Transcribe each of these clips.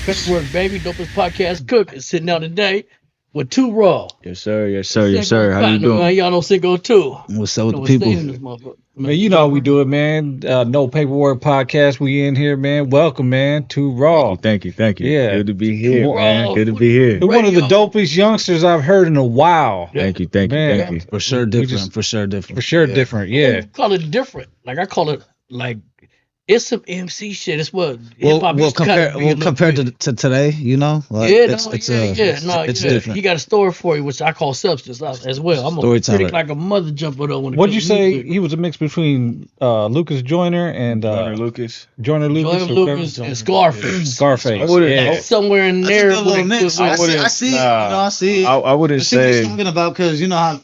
PaperWork, baby. Dopest podcast cook is sitting down today with Two Raw. Yes, sir. Yes, sir. Yes, sir. How you doing? Man, y'all know Cinco too. What's up with the What's people? staying in this motherfucker. Man, you know how we do it, man. No Paperwork podcast. We in here, man. Welcome, man, to Raw. Thank you. Yeah. Good to be here, Raw, man. Good to be here. You're one of the Radio. dopest youngsters I've heard in a while. Yeah. Thank you. Man. Thank you. For sure We different. just- for sure different. For sure, different. Yeah. We call it different. Like I call it like it's some MC shit. It's what Well, hip-hop well, used to kinda compare, be a well little compared bit. to today, you know, like Yeah, it's yeah. different. He got a story for you, which I call substance as well. I'm a Storyteller. critic like a mother jumper though. When it What'd you comes to say? music. He was a mix between Lucas Joyner and Lucas. Joyner Lucas. Joyner or whatever? Lucas and Scarface. Scarface. I wouldn't- Yeah. Somewhere in I there. just a little with- mix. with- I see, wouldn't- I see, nah. you know, I see. I wouldn't I see what say you're talking about because you know how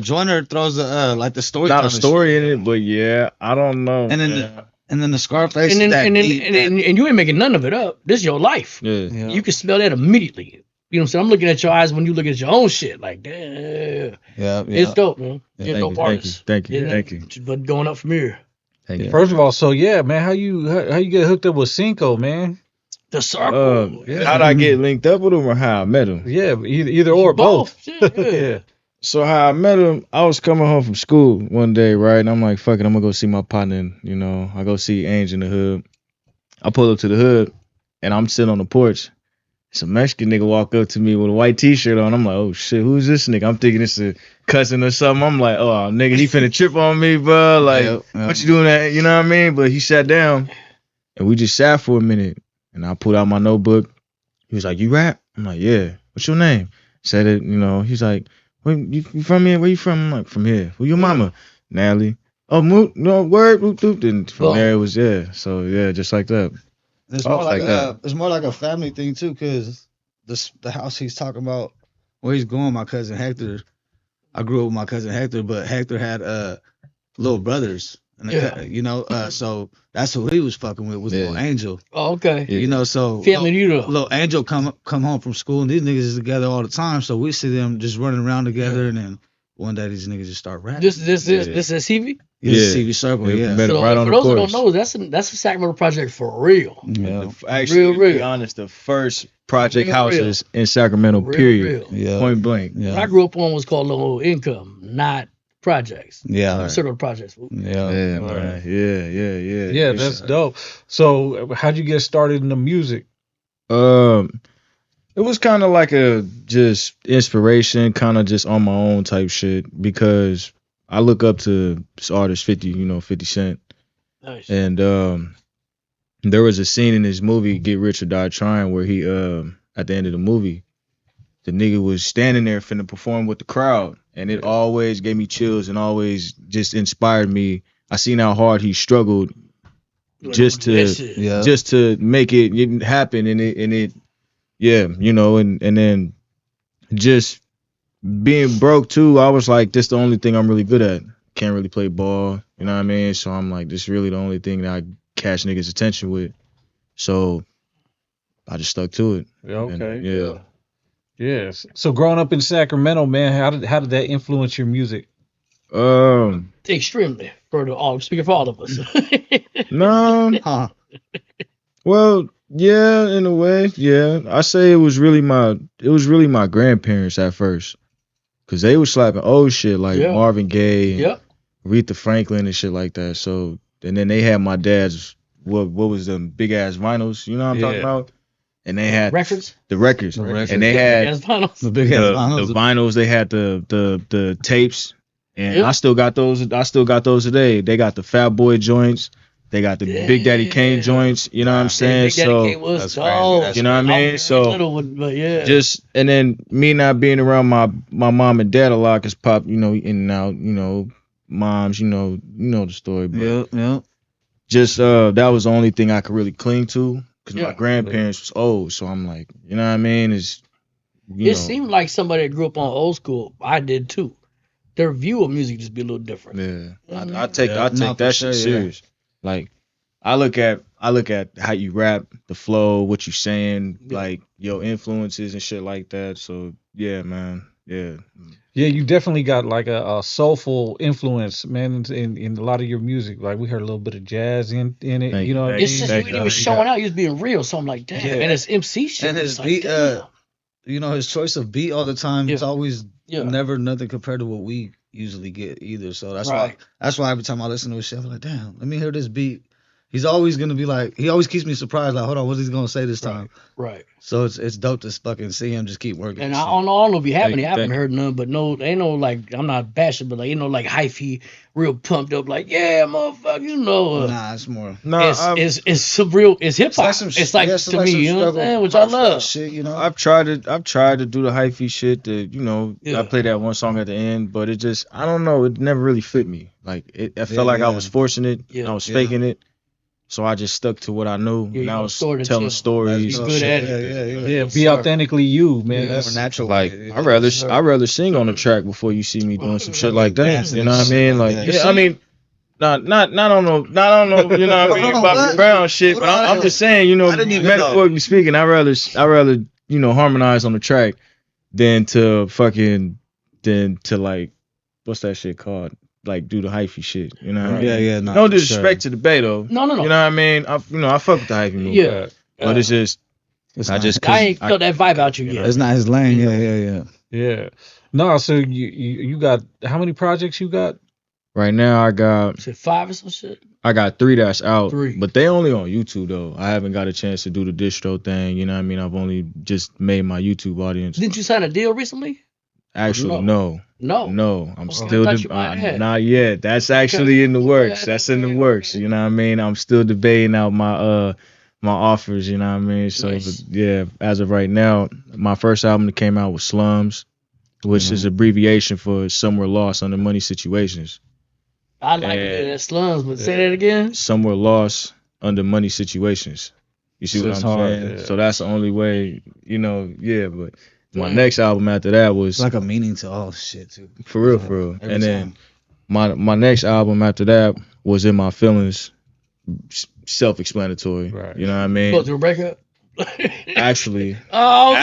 Joyner throws the like the story. not a story in it, but yeah, I don't know. And then man. and then the Scarface. and then, that and, then, beat, and you ain't making none of it up. This is your life. yeah. yeah. You can smell that immediately. You know what I'm saying? I'm looking at your eyes when you look at your own shit. Like, damn. yeah, It's dope, man. Yeah, It's dope artists. Thank you. Yeah. Thank you. But going up from here. Thank you. First of all, so yeah, man, how you get hooked up with Cinco, man? The circle. How'd I get linked up with him or how I met him? Yeah, either or both. Shit, yeah. Yeah. So how I met him, I was coming home from school one day, right? And I'm like, fuck it, I'm gonna go see my partner. And, you know, I go see Ange in the hood. I pull up to the hood, and I'm sitting on the porch. Some Mexican nigga walk up to me with a white t-shirt on. I'm like, oh shit, who's this nigga? I'm thinking it's a cousin or something. I'm like, oh nigga, he finna trip on me, bro. Like, what you doing that? You know what I mean? But he sat down, and we just sat for a minute. And I pulled out my notebook. He was like, you rap? I'm like, yeah. What's your name? Said it, you know. He's like, where you from here? Where you from? I'm like, from here. Who your mama? Natalie. Oh, no word. Whoop, whoop. Then from there it was So yeah, just like that. It's Oh, more like like that. it's more like a family thing too, because the house he's talking about, where he's going. My cousin Hector, I grew up with my cousin Hector, but Hector had little brothers, and you know, so that's who he was fucking with was Little Angel. Oh, okay. You know, so Family you know. Little Angel come home from school, and these niggas is together all the time, so we see them just running around together, and then one day these niggas just start rapping. This is CV? It's CV Circle, yeah. Met him So, right on for the those who course. don't know, that's a Sacramento project for real. Yeah, Actually, to Real. be honest, the first project Real, houses in Sacramento, Real, period. real. yeah, Point blank. What I yeah, grew up on was called low income, not projects. yeah, Certain projects. yeah. Yeah, man. Yeah. Yeah, that's dope. So how'd you get started in the music? It was kind of like a just inspiration, kind of just on my own type shit because I look up to this artist 50 Cent, Nice. and there was a scene in his movie Get Rich or Die Trying where he at the end of the movie, the nigga was standing there finna perform with the crowd, and it always gave me chills and always just inspired me. I seen how hard he struggled just to Yeah. just to make it happen, and it yeah, you know, and then just being broke too, I was like, this the only thing I'm really good at. Can't really play ball, you know what I mean? So I'm like, this really the only thing that I catch niggas' attention with. So I just stuck to it. Okay. And, yeah. Yes. So growing up in Sacramento, man, how did that influence your music? Extremely. Speaking for all of us. No. Huh. Well, yeah, in a way, yeah. I say it was really my grandparents at first. Cause they was slapping old shit like Yeah. Marvin Gaye and Yep. Aretha Franklin and shit like that. So, and then they had my dad's what was them big ass vinyls, you know what I'm talking Yeah. about? And they had Records. the records, records. and they had Yes, finals. The big the, ass vinyls. the vinyls. They had the tapes, and Yeah. I still got those. I still got those today. They got the Fat Boy joints. They got the Big Daddy Kane Yeah. joints. You know what I'm saying? Big Daddy So Kane was that's dope. crazy. That's you know what I I'm mean? very So little, but yeah. just and then me not being around my mom and dad a lot, cause pop, you know, in and out, you know, moms, you know the story. But Yeah, yeah. just that was the only thing I could really cling to, cause Yeah. my grandparents was old. So I'm like, you know what I mean? It's It seemed like somebody that grew up on old school. I did too. Their view of music just be a little different. yeah. Mhm. I take Yeah, no, for that sure, shit yeah. serious. Like I look at how you rap, the flow, what you saying, Yeah. like your influences and shit like that. So yeah, man. Yeah. Yeah, you definitely got like a soulful influence, man, in a lot of your music. Like we heard a little bit of jazz in it. Thank You you, know what I thank It's you, mean? just thank when you. he was Thank showing out, he was being real. So I'm like, damn. Yeah. And his MC shit And was his like, beat, damn. you know, his choice of beat all the time. Yeah. It's always Yeah. never nothing compared to what we usually get either. So Right. that's why every time I listen to his shit, I'm like, damn, let me hear this beat. He's always gonna be like, he always keeps me surprised. Like, hold on, what's he gonna say this time? Right. So it's dope to fucking see him just keep working. And shit. I don't know if you haven't. you, I haven't thank heard none, but no, ain't no like. I'm not bashing, but like ain't no like hyphy, real pumped up. Like yeah, motherfucker, you know. Nah, it's more. No, It's some real. It's hip hop. some It's like yeah, to me, you know what I'm saying? Which I heartfelt love. shit, you know. I've tried to do the hyphy shit that, Yeah. I played that one song at the end, but it just, I don't know, it never really fit me. Like I felt like I was forcing it, Yeah. I was Yeah. faking it. So I just stuck to what I knew, Yeah, and you I know, was story to telling tell. stories. You good at it. Yeah. Yeah, be authentically you, man. Yeah. That's More natural. Like with it, I'd rather sing on the track before you see me doing some shit like that. Dancing You know and what I shit mean? like Like that. yeah, I mean, not on no, you know what I mean, Bobby Brown shit. But I'm just saying, you know, I didn't even metaphorically speaking, I'd rather harmonize on the track than to like, what's that shit called? Like do the hyphy shit. You know what I mean? Yeah, nah, No for disrespect to the Bay though. No. You know what I mean? I fuck with the hyphy movement. Yeah. But it's just It's I not, just I ain't felt that vibe out you yet. it's not his lane. Yeah. yeah. No, so you got how many projects you got? right now Is it 5 or some shit? I got 3 that's out, 3. but they only on YouTube though. I haven't got a chance to do the distro thing. You know what I mean? I've only just made my YouTube audience. Didn't you sign a deal recently? Actually, no. I'm Okay, still I thought you might have. not yet. That's actually in the works. That's in the works. You know what I mean? I'm still debating out my offers. You know what I mean? So Nice. yeah, as of right now, my first album that came out was Slums, which is abbreviation for Somewhere Lost Under Money Situations. I like to hear that slums, but say that again. Somewhere Lost Under Money Situations. You see So what it's I'm hard, saying? yeah. So that's the only way, but my next album after that was It's like a meaning to all shit too. for real. Every And time. then my next album after that was In My Feelings, self-explanatory. Right. You know what I Go mean? through a breakup. Actually, Oh,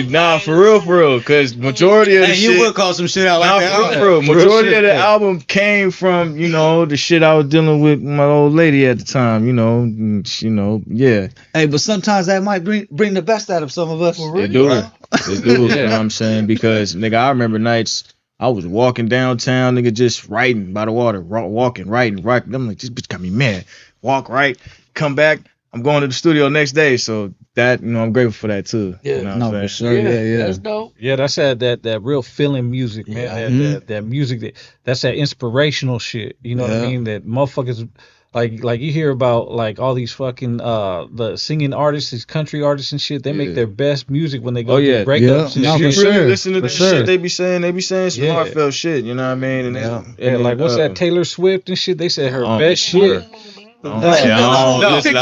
nah, for real, because majority of the Hey, shit. you would call some shit out like Nah, that. for real. Real Majority shit, of the yeah. album came from, the shit I was dealing with my old lady at the time, yeah. Hey, but sometimes that might bring the best out of some of us. For They real? do. Right. They do. Yeah. You know what I'm saying? Because, nigga, I remember nights I was walking downtown, nigga, just writing by the water, walking, writing. I'm like, this bitch got me mad. Walk right, come back. I'm going to the studio next day. So that, I'm grateful for that too. Yeah. You know what No, I'm for saying? sure. Yeah. That's dope. Yeah, that's that real feeling music, man. Yeah. That music that's that inspirational shit. You know what I Yeah. mean? That motherfuckers like you hear about like all these fucking the singing artists, these country artists and shit. They make Yeah. their best music when they go Oh, through yeah. breakups and No, If you for shit. really sure. listen to For that sure. shit, they be saying some Yeah. heartfelt shit, you know what I mean? And Yeah. Yeah, like what's that Taylor Swift and shit? They said her Oh, best sure. shit. I don't know about Shit.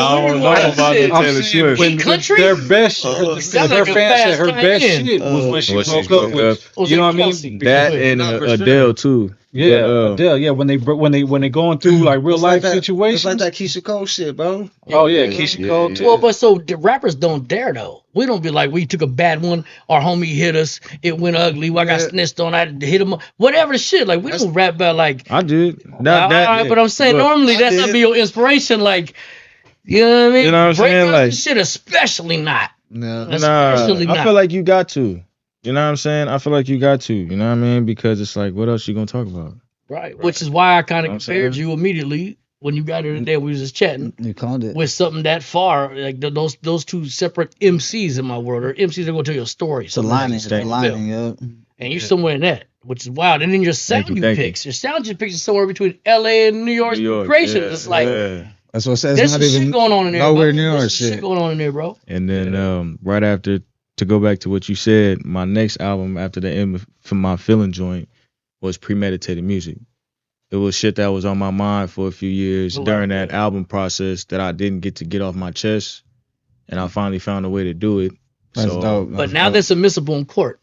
Taylor saying Swift. when Country? their best, Sound her like a fans said fast her best tie-in. shit was when she What she broke broke up with. up. Was You it know what I Kelsey? mean? That Wait. and No, for Adele too. Yeah, But, Adele. Yeah, when they going through like real It's life like that, situations. It's like that Keisha Cole shit, bro. Oh yeah, Yeah. Keisha Yeah, Cole yeah. too. Well, but so the rappers don't dare though. We don't be like, we took a bad one, our homie hit us, it went ugly, I got Yeah. snitched on, I hit him, whatever the shit. Like we don't rap about like. I did. All right, but I'm saying but- normally that's not did. be your inspiration. Like, you know what I mean? You know what I'm saying? Breakups Like- and shit, especially not. Yeah. Especially I not. feel like you got to. You know what I'm saying? I feel like you got to. You know what I mean? Because it's like, what else you gonna talk about? Right. Which is why I kind of I'm compared saying. you immediately when you got here today. We was just chatting You called it. with something that far, like those two separate MCs in my world, or MCs that gonna tell you a story. It's a something lining. like It's that. a lining, yeah. And you're somewhere in that, which is wild. And then your sound you, you thank you. picks, your sound you picks is somewhere between LA and New York, New York. creation. Yeah, It's like yeah. That's what I said. there's It's some not shit even going on in there. nowhere bro. near There's our some shit. going on in there, bro. And then right after, to go back to what you said, my next album after the end for my feeling joint was Premeditated Music. It was shit that was on my mind for a few years I love during that that. album process that I didn't get off my chest, and I finally found a way to do it. That's so, dope. But now that's admissible in court.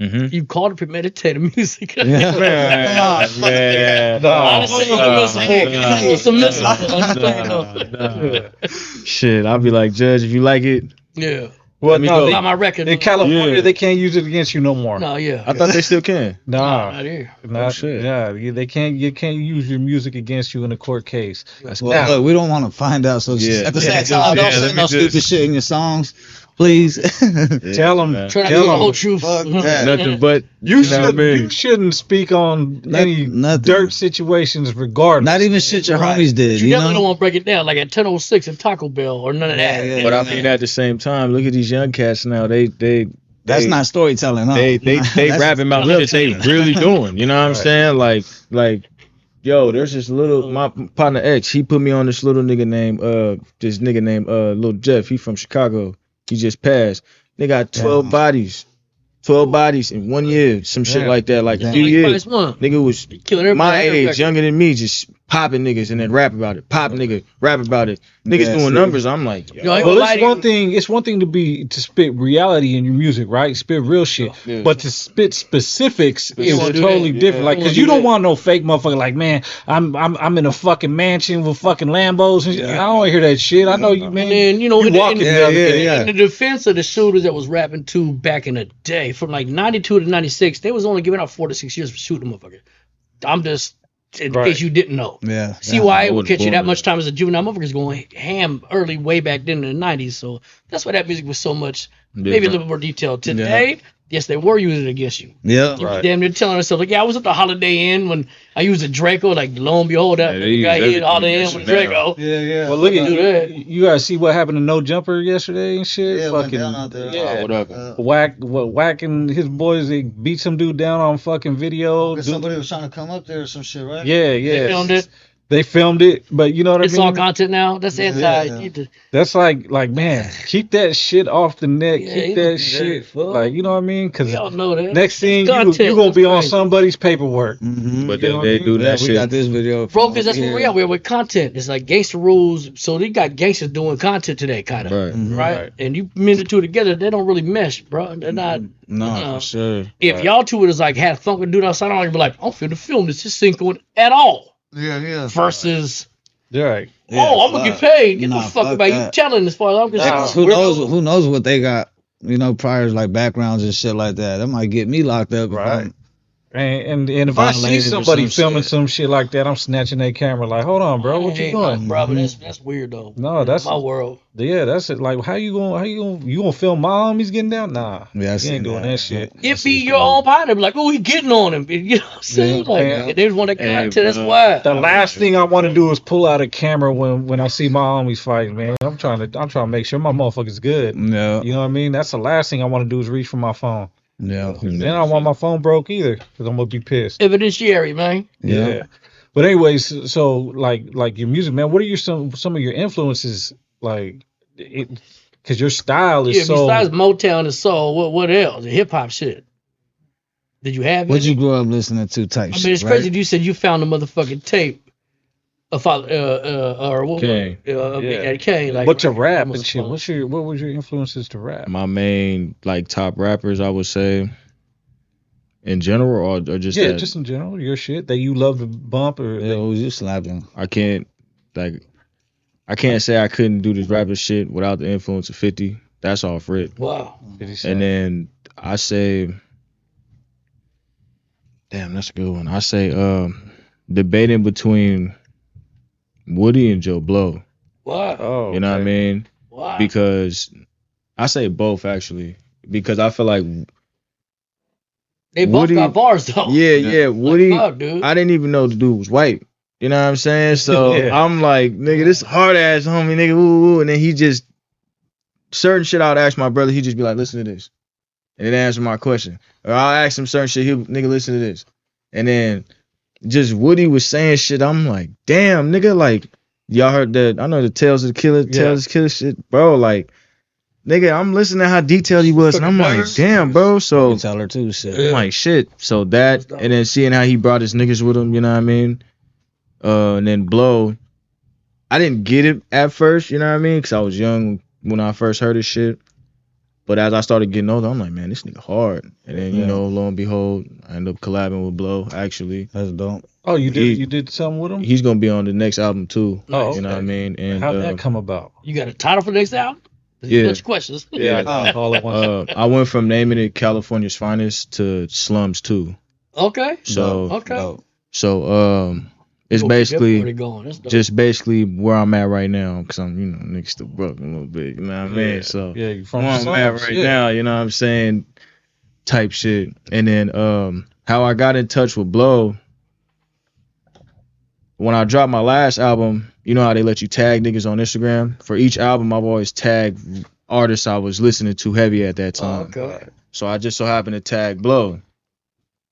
Mhm. You called it premeditated music. Yeah. Man, I just said admissible. It's admissible. Shit, I'll be like, Judge, if you like it, Yeah. Well, Let me no, go. they, Not my record. in California Yeah. they can't use it against you no more. No, yeah. I thought they still can. Nah, Not here. not shit. yeah. They can't. You can't use your music against you in a court case. That's Well, Now- look, we don't want to find out. So Yeah. at the Yeah, same just- time, don't yeah, say let me no stupid just- shit in your songs, please. Tell them. man. Try not to Tell get the whole them. truth. Fuck that. Nothing but You know should. what I mean? You shouldn't speak on any nothing. dirt situations, regardless. Not even shit your Right. homies did. You You definitely don't know. want to break it down like at 10:06 at Taco Bell or none of that. Yeah, But I mean, at the same time, look at these young cats now. That's not storytelling, huh? They That's- rapping about shit they really doing. You know what I'm Right. saying? Like, yo, there's this little my partner X. He put me on this little nigga named Lil Jeff. He from Chicago. He just passed. They got 12 bodies. 12 bodies in 1 year, some shit Yeah. like that, like a Yeah. few years. First one. Nigga was Killing everybody. my every age, record. younger than me, just popping niggas and then rap about it. Pop nigga, rap about it. Niggas Yeah, doing see. numbers. I'm like, yo. Yo, I ain't Well, gonna lie it's to one you. thing. It's one thing to spit reality in your music, right? Spit real shit. Yeah. But to spit specifics You is wanna do totally that. different. Yeah. Like, You cause wanna you do don't that. want no fake motherfucker. Like, man, I'm in a fucking mansion with fucking Lambos. And shit. I don't want to hear that shit. I know you, man. And then, you know, you in the- walking in, the Yeah, other yeah, day. yeah. in the defense of the shooters that was rapping too back in the day, from like 92 to 96, they was only giving out 4 to 6 years for shooting motherfuckers. I'm just, in Right. case you didn't know. Yeah. CYA I would was catch you born that with much it. time as a juvenile. Motherfuckers going ham early, way back then in the 90s. So that's why that music was so much, maybe a Different. little more detailed. Today, yes, they were using it against you. Yeah. You Right. damn near telling us, like, yeah, I was at the Holiday Inn when I used a Draco. Like, lo and behold, that Yeah, they guy use hit Holiday Inn everything with now. Draco. Yeah, yeah. Well, look at Do that. you guys see what happened to No Jumper yesterday and shit. Yeah, it went fucking down out there. yeah. Whatever. Whacking his boys. They beat some dude down on fucking video. Because somebody was trying to come up there or some shit, right? Yeah, yeah. They filmed it. They filmed it, but you know what It's I mean. all content now. That's anti. Yeah. That's like man, keep that shit off the net. Yeah, keep you that don't do shit, that, fuck. like you know what I mean? Because We all know that. next thing It's content. you gonna be That's on crazy. somebody's paperwork. Mm-hmm. But You know what I they mean? do Yeah, that we shit. got this video. Bro, because that's over where we here. are. We're with content. It's like gangster rules. So they got gangsters doing content today, kind of. Right. Mhm. Right? Right. And you mend the two together, they don't really mesh, bro. They're not. No, for sure. If Right. y'all two would have like had fun with dude outside, I'd be like, I'm finna film this. Just Cinco at all. Yeah, yeah. Versus, Right. oh, I'm gonna get paid. Get Nah, the fuck fuck about you that. telling as far as I'm concerned. Who We're- knows? Who knows what they got? You know, prior like backgrounds and shit like that. That might get me locked up. if Right. I'm- And if I see Violated or somebody some filming shit. some shit like that, I'm snatching their camera. Like, hold on, bro, what you Hey, doing? bro, but that's weird though. No, that's My world. yeah, that's it. Like, how you gonna film my homies getting down? Nah, Yeah, I you seen ain't doing that shit. If be your own partner, be like, oh, he getting on him. You know what I'm saying? Yeah. Like, Yeah. they just want to Hey, content. That's bro. why. The last thing I want to do is pull out a camera when I see my homies fighting, man. I'm trying to make sure my motherfucker's good. Yeah, You know what I mean? That's the last thing I want to do is reach for my phone. yeah, Then I don't want my phone broke either, because I'm gonna be pissed. Evidentiary, man. yeah. But anyways, so like your music, man. What are some of your influences? Like, because your style is Yeah, so. besides Motown and soul, what else? The hip hop shit. Did you have it? What'd you grow up listening to? Type I shit. mean, it's right? crazy. You said you found the motherfucking tape. Or what? Kane. Yeah. Kane. Like, But to rap almost and shit, fun. what was your influences to rap? My main like top rappers, I would say, in general, or just Yeah, that just in general, your shit that you love to bump or Yeah, who was you slapping? I can't say I couldn't do this rapper shit without the influence of 50. That's off rip. Wow. And then I say, damn, that's a good one. I say, debating between Woody and Joe Blow. Wow. oh, You know what I mean? Wow. Because I say both actually. Because I feel like, They both Woody- got bars though. yeah, Like, Woody. fuck, dude. I didn't even know the dude was white. You know what I'm saying? So Yeah. I'm like, nigga, this hard ass homie, nigga, woo. And then he just, certain shit I would ask my brother, he'd just be like, listen to this. And then answer my question. Or I'll ask him certain shit, he'll, nigga, listen to this. And then just Woody was saying shit, I'm like, damn, nigga, like, y'all heard that, I know the Tales of the Killer shit, bro, like, nigga, I'm listening to how detailed he was, and I'm like, damn, bro, so. You tell her too. Shit. I'm like, shit. So that, and then seeing how he brought his niggas with him, you know what I mean? And then Blow, I didn't get it at first, you know what I mean? Because I was young when I first heard his shit. But as I started getting older, I'm like, man, this nigga hard. And then, you Yeah. know, lo and behold, I ended up collabing with Blow, actually. That's dope. Oh, you did He- you did something with him? He's going to be on the next album, too. Oh, You know what I mean? And How'd that come about? You got a title for the next album? Yeah. Which questions? Yeah, all at once. I went from naming it California's Finest to Slums 2. Okay. So Okay. Dope. it's You gonna keep that party basically going. That's dope. just basically where I'm at right now, because I'm, niggas still broke a little bit, you know what I mean? So Yeah, you from where I'm at right now, you know what I'm saying, type shit. And then how I got in touch with Blow, when I dropped my last album, you know how they let you tag niggas on Instagram? For each album, I've always tagged artists I was listening to heavy at that time. Okay. So I just so happened to tag Blow.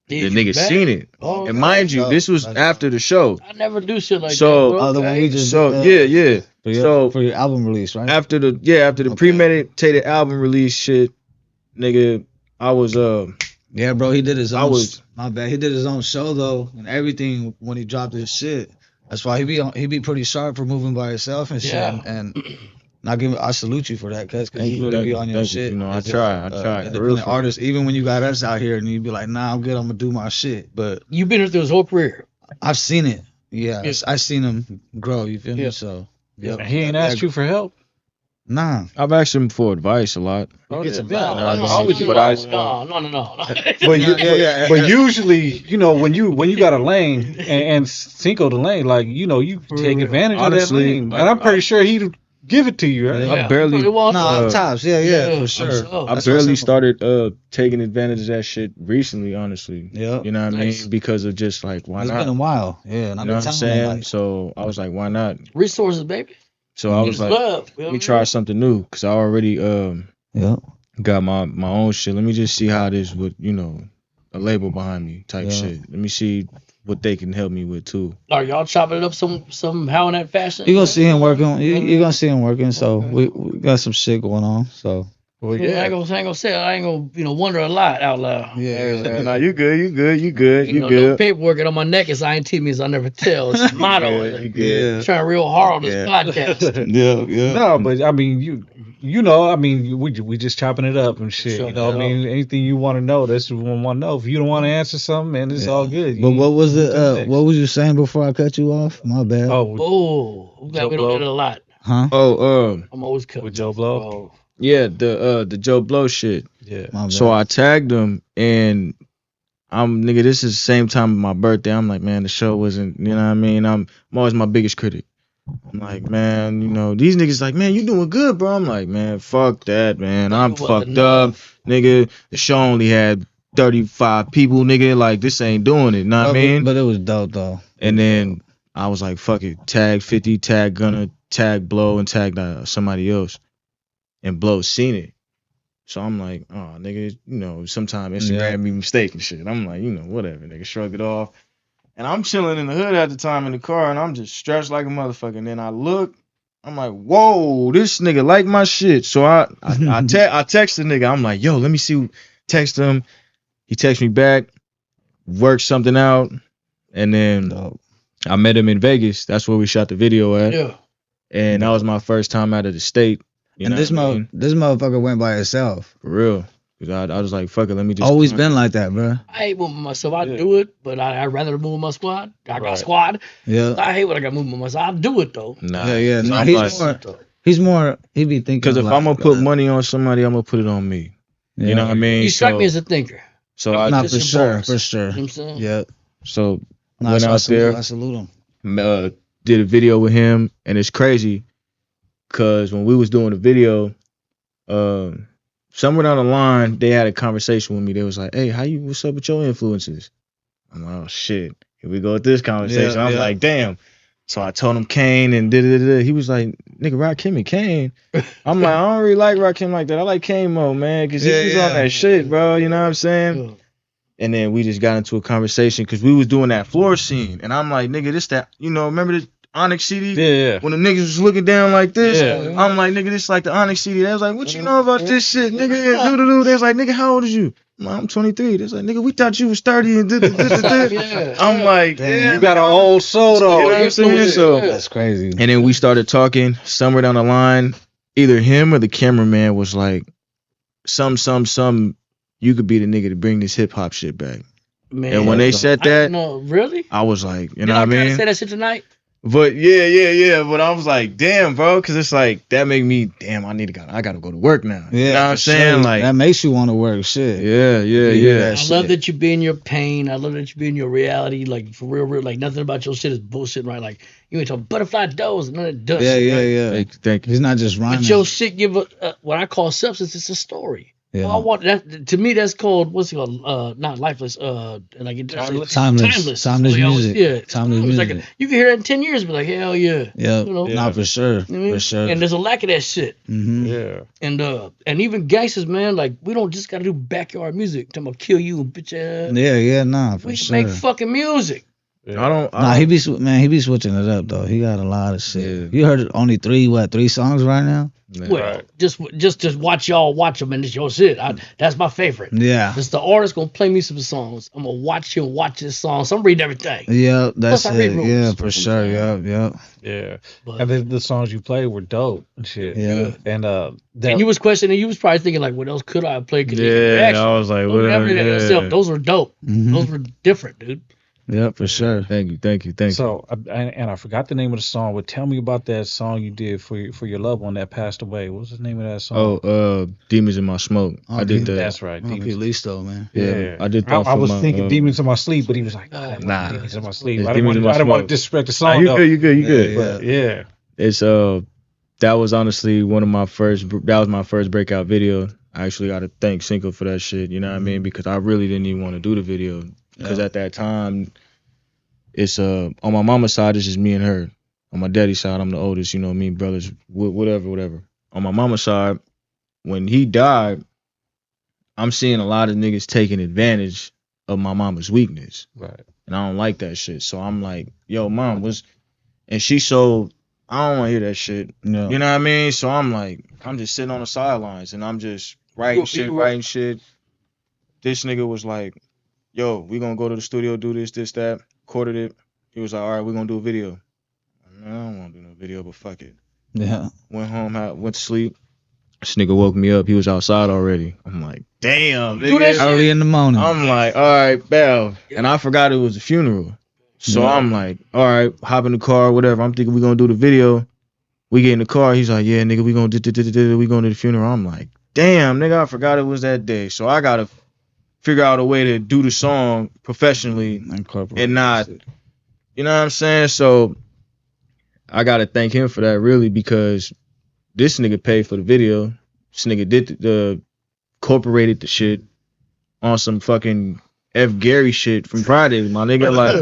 The nigga back? seen it. Oh, And mind you, this was That's after the show. I never do shit like So- that. Oh, the one we just So did, yeah. So for your album release, right? after the Okay. premeditated album release shit, nigga, I was Yeah, bro, he did his I own. was- My bad. He did his own show though, and everything when he dropped his shit. That's why he be pretty sharp for moving by himself and shit. Yeah. And I salute you for that, cuz Thank you you, really thank be you, on your thank you. shit. You know, I as a, try, for real, independent for artist, even when you got us out here and you be like, nah, I'm good. I'm gonna do my shit. But You've been through his whole career. I've seen it. Yeah, Yeah. I seen him grow. You feel Yeah. me? So yeah, He ain't asked you for help. Nah. I've asked him for advice a lot. He gets yeah, involved. I No, know, no, but no. But you, Yeah. but usually, when you got a lane and Cinco the lane, like you For take real. advantage Honestly, of that lane, and I'm pretty sure he'd give it to you. Right? Yeah. I barely Nah, Nah, tops. Yeah, for sure. I That's why I barely said- started taking advantage of that shit recently, honestly. Yeah. You know what I Nice. mean? Because of just like why It's not? been a while. Yeah, and You I've know been what I'm telling saying? him like, So I was like, why not? resources, baby. So I was It's like, love. let me try something new, because I already yeah. got my own shit. Let me just see how this would, a label behind me type Yeah. shit. Let me see what they can help me with too. Are y'all chopping it up somehow in that fashion? You're gonna see him working. You're gonna see him working. So Okay. we got some shit going on. So Well, I ain't gonna say it. I ain't gonna wonder a lot out loud. Nah, you good, You know, no paperwork on my neck is I ain't T means I never tell. It's a motto. You good. Trying real hard on this Yeah. podcast. yeah. No, but I mean, we just chopping it up and shit. Sure, You know, what I yeah. mean, anything you want to know, that's what we want to know. If you don't want to answer something, man, it's all good. But what was you it? do next. What was you saying before I cut you off? My bad. Oh, Oh, we got Joe we Blow. don't get it a lot. Huh? Oh, I'm always cutting With Joe off, Blow? bro. yeah, the Joe Blow shit. yeah. My bad. So I tagged him, and nigga, this is the same time of my birthday. I'm like, man, the show wasn't, you know what I mean? I'm always my biggest critic. I'm like, man, these niggas like, man, you doing good, bro. I'm like, man, fuck that, man. I'm It wasn't fucked up, nigga. The show only had 35 people, nigga. Like, this ain't doing it, know what I mean? But it was dope though. And then I was like, fuck it. Tag 50, tag Gunna, tag Blow, and tag somebody else. And Blow seen it. So I'm like, oh, nigga, sometimes Instagram be mistaken shit. I'm like, whatever, nigga, shrug it off. And I'm chilling in the hood at the time in the car, and I'm just stressed like a motherfucker. And then I look, I'm like, whoa, this nigga like my shit. So I text the nigga. I'm like, yo, let me see. Text him. He texts me back, works something out, and then Dope. I met him in Vegas. That's where we shot the video at. Yeah. And that was my first time out of the state. You And know this what I mean? this motherfucker went by himself. For real. 'Cause I was like, fuck it, let me just. Always been like that, bro. I hate moving myself. I Yeah. do it, but I'd rather move with my squad. I got Right. a squad. Yeah. I hate when I got moving with myself. I do it though. Nah. Yeah. No, I'm he's like- more. He's more. He be thinking. Because if like, I'm gonna put money on somebody, I'm gonna put it on me. yeah. You know what I mean? You strike me as a thinker. So I Nah, Just for your sure, bars. for sure. You know what I'm saying? Yeah. so Nah, went so out there, I salute him. did a video with him, and it's crazy because when we was doing the video, somewhere down the line they had a conversation with me. They was like, "Hey, what's up with your influences?" I'm like, "Oh shit, here we go with this conversation." Yeah, I was yeah. like, "Damn." So I told him Kane and da. He was like, "Nigga, Rakim and Kane." I'm like, "I don't really like Rakim like that. I like Kane more, man, because he was on that shit, bro. You know what I'm saying?" Yeah. And then we just got into a conversation because we was doing that floor scene, and I'm like, "Nigga, this that remember the Onyx CD Yeah. when the niggas was looking down like this?" Yeah. I'm like, "Nigga, this like the Onyx CD." They was like, "What you know about this shit, nigga?" They was like, "Nigga, how old is you?" I'm 23. They was like, "Nigga, we thought you was 30 and Yeah. I'm like, Damn. "Yeah." You got an old soul You though. know what I'm saying? So, That's crazy. and then we started talking. Somewhere down the line, either him or the cameraman was like, some, you could be the nigga to bring this hip hop shit back. Man. And when they said that, No, really? I was like, you Did know what I try to mean? say that shit tonight? But yeah. But I was like, damn, bro, because it's like that make me damn. I gotta go to work now. Yeah, you know what I'm for saying? sure. Like, that makes you want to work. Shit. yeah. You hear that I shit. love that you be in your pain. I love that you be in your reality. Like for real. Like nothing about your shit is bullshit, right? Like you ain't talking butterfly doors and none of that dust. Yeah, shit, right? yeah. Thank you. He's not just rhyming. But your shit give what I call substance. It's a story. Yeah. All I want that to me. That's called what's it called? Not lifeless. Like it Timeless. Timeless. Timeless So, music. yeah, it's Timeless timeless. Like music. you can hear it in 10 years, be like, hell yeah. Yeah. You know. Yeah. Nah, for sure. You know what I mean? For sure. And there's a lack of that shit. Mm-hmm. Yeah. And even gangsters, man, like we don't just gotta do backyard music. Talking about kill you and bitch ass. Yeah, nah, for We can sure. make fucking music. Yeah. I don't. Nah, he be switching it up though. He got a lot of shit. Yeah. You heard only three songs right now? Well, Right. just watch them and it's your shit. That's my favorite. Yeah. Just the artist gonna play me some songs. I'm gonna watch this song. So I'm reading everything. Yeah, that's Plus, I read it. rumors. Yeah, for sure. Yeah. Yeah. But, And the songs you played were dope and shit. Yeah. And and you was questioning. You was probably thinking like, what else could I play? Yeah, I was like, Don't whatever. ever do that to yourself. Those were dope. Mhm. Those were different, dude. Yeah, for sure. Thank you. So I forgot the name of the song, but tell me about that song you did for your loved one that passed away. What was the name of that song? Demons in My Smoke. I did that. That's right. Demons. Demons. Listo, man. Yeah, I did that. I for was my, thinking Demons in My Sleep, but he was like, Nah. Demons in My Sleep. It's I didn't Demons in My want to Smoke. disrespect the Nah, song. you though. good. You good. Yeah. But yeah. It's that was honestly one of my first. That was my first breakout video. I actually got to thank Cinco for that shit. You know what I mean? Because I really didn't even want to do the video because at that time, it's on my mama's side it's just me and her. On my daddy's side, I'm the oldest. You know, me brothers, whatever. On my mama's side, when he died, I'm seeing a lot of niggas taking advantage of my mama's weakness. Right. And I don't like that shit. So I'm like, yo, mom, and she so I don't want to hear that shit. No. You know what I mean? So I'm like, I'm just sitting on the sidelines and I'm just writing shit. This nigga was like, yo, we gonna go to the studio, do this, that, recorded it. He was like, all right, we're gonna do a video. I don't want to do no video, but fuck it. Yeah. Went home, went to sleep. This nigga woke me up. He was outside already. I'm like, damn, nigga. Early in the morning. I'm like, all right, Bell. And I forgot it was a funeral. So I'm like, all right, hop in the car, whatever. I'm thinking we gonna do the video. We get in the car. He's like, yeah, nigga, we going to the funeral. I'm like, damn, nigga, I forgot it was that day. So I gotta figure out a way to do the song professionally and not, you know what I'm saying? So I gotta thank him for that really because this nigga paid for the video. This nigga did the incorporated the shit on some fucking F. Gary shit from Friday, my nigga. Like,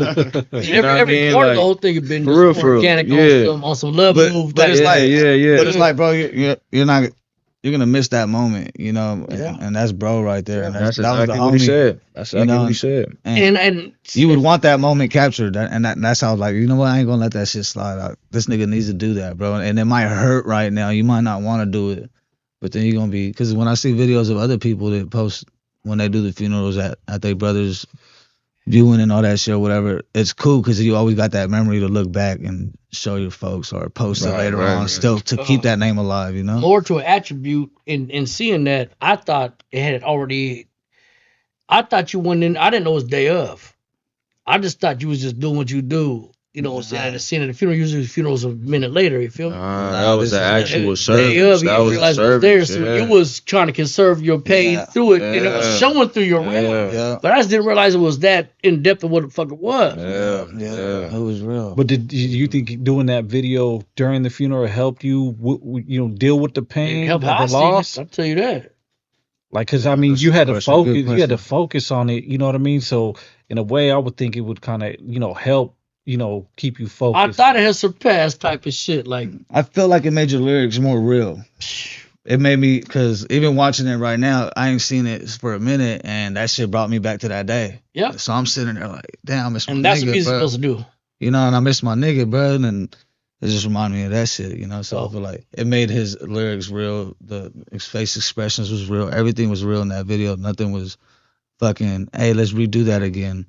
you know what I Every mean? part of Like, the whole thing has been for real, just for real. organic Yeah. on some love But- move. but it's type like- yeah. But it's like, bro, you're gonna miss that moment, you know, Yeah. and that's bro right there. And That's that was the exactly what he homie. said. That's you exactly know, what he said. and You would want that moment captured, and that's how I was like, you know what, I ain't gonna let that shit slide out. This nigga needs to do that, bro. And it might hurt right now. You might not want to do it, but then you're gonna be, because when I see videos of other people that post when they do the funerals at their brother's viewing and all that shit or whatever, it's cool because you always got that memory to look back and show your folks or post it later on, still to keep that name alive, you know. more to an attribute in seeing that. I thought it had already. I thought you went in. I didn't know it was day of. I just thought you was just doing what you do. You know, at the scene of the funeral. Usually the funeral's a minute later. You feel me? That was the actual Day service. of, you That was the realized it was there, service. so Yeah. you was trying to conserve your pain Yeah. through it, and it was Yeah. showing through your rap. Yeah. Yeah, But I just didn't realize it was that in depth of what the fuck it was. Yeah. it was real. But did you think doing that video during the funeral helped you, deal with the pain, Help the I see loss? it, I'll tell you that. Like, cause I mean, you had to Good focus. question. You had to focus on it. You know what I mean? So in a way, I would think it would kind of, help, keep you I focused. thought it had surpassed type of shit. Like, I feel like it made your lyrics more real. It made me, because even watching it right now, I ain't seen it for a minute, and that shit brought me back to that day. Yep. So I'm sitting there like, damn, I miss my and that's what nigga, music's bro. supposed to do. You know, and I miss my nigga, bro, and it just reminded me of that shit, you know. So Oh. I feel like it made his lyrics real. His face expressions was real. Everything was real in that video. Nothing was fucking, hey, let's redo that again.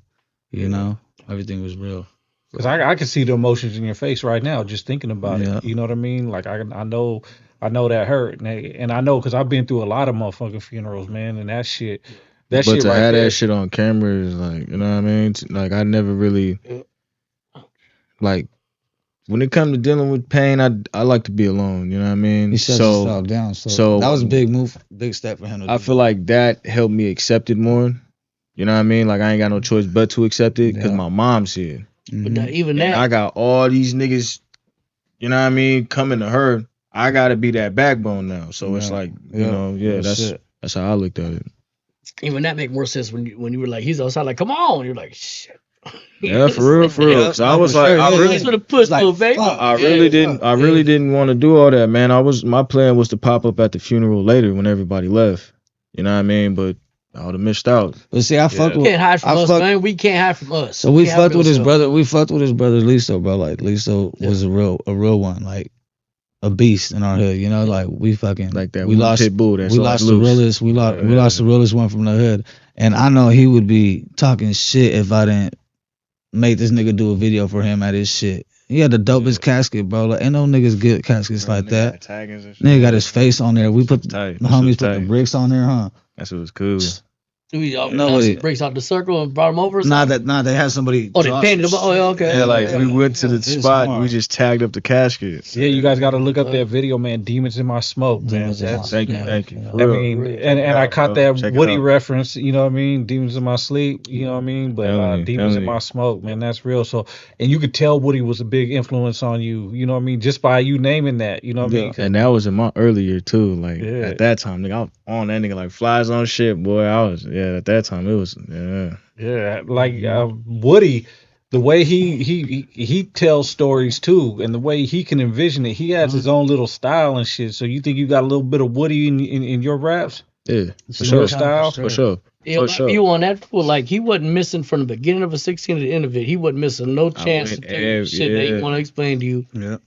You know, everything was real. Because I can see the emotions in your face right now just thinking about Yeah. it. You know what I mean? Like I know that hurt, and I know because I've been through a lot of motherfucking funerals, man, and that shit. That But shit to right have there. that shit on camera is like, you know what I mean? Like I never really Yeah. like when it comes to dealing with pain, I like to be alone. You know what I mean? He shut himself down. So that was a big move, big step for him to do. I feel like that helped me accept it more. You know what I mean? Like I ain't got no choice but to accept it because my mom's here. But even And that, I got all these niggas, you know what I mean, coming to her. I gotta be that backbone now. So it's like, you know, that's how I looked at it. even that make more sense when you were like, he's outside, like, come on. You're like, shit. Yeah, for real. Cause I was like, I really, to the push, little baby. I really didn't want to do all that, man. My plan was to pop up at the funeral later when everybody left. You know what I mean? But I would have missed out. But see, I fucked with. Can't hide from us, man. We can't hide from us. So we fucked with his brother. We fucked with his brother Liso, bro. Like Liso was a real one, like a beast in our hood. You know, like we fucking like that. We lost pit bull. That's we lost the realest. We lost the realest one from the hood. And I know he would be talking shit if I didn't make this nigga do a video for him at his shit. He had the dopest casket, bro. Like, ain't no niggas get caskets like that. Nigga got his face on there. We put the homies put the bricks on there, huh? That's what was cool. Nobody breaks out the circle and brought him over. Nah, they had somebody. Oh, they painted him. Oh, okay. Yeah, like we went to the spot. We just tagged up the casket. Yeah, you guys got to look up that video, man. Demons in My Smoke, man. Thank you. I mean, and I caught that Woody reference. You know what I mean? Demons in My Sleep. You know what I mean? But Demons in My Smoke, man, that's real. So, and you could tell Woody was a big influence on you. You know what I mean? Just by you naming that. You know what I mean? And that was in my early year too. Like at that time, nigga, I was on that nigga like flies on shit, boy. I was at that time it was like Woody, the way he tells stories too, and the way he can envision it, he has his own little style and shit. So you think you got a little bit of Woody in your raps? Yeah, for sure. Style for sure. Yeah, you on that fool, like he wasn't missing from the beginning of a 16 to the end of it. He wasn't missing no chance to tell shit that he want to explain to you. Yeah,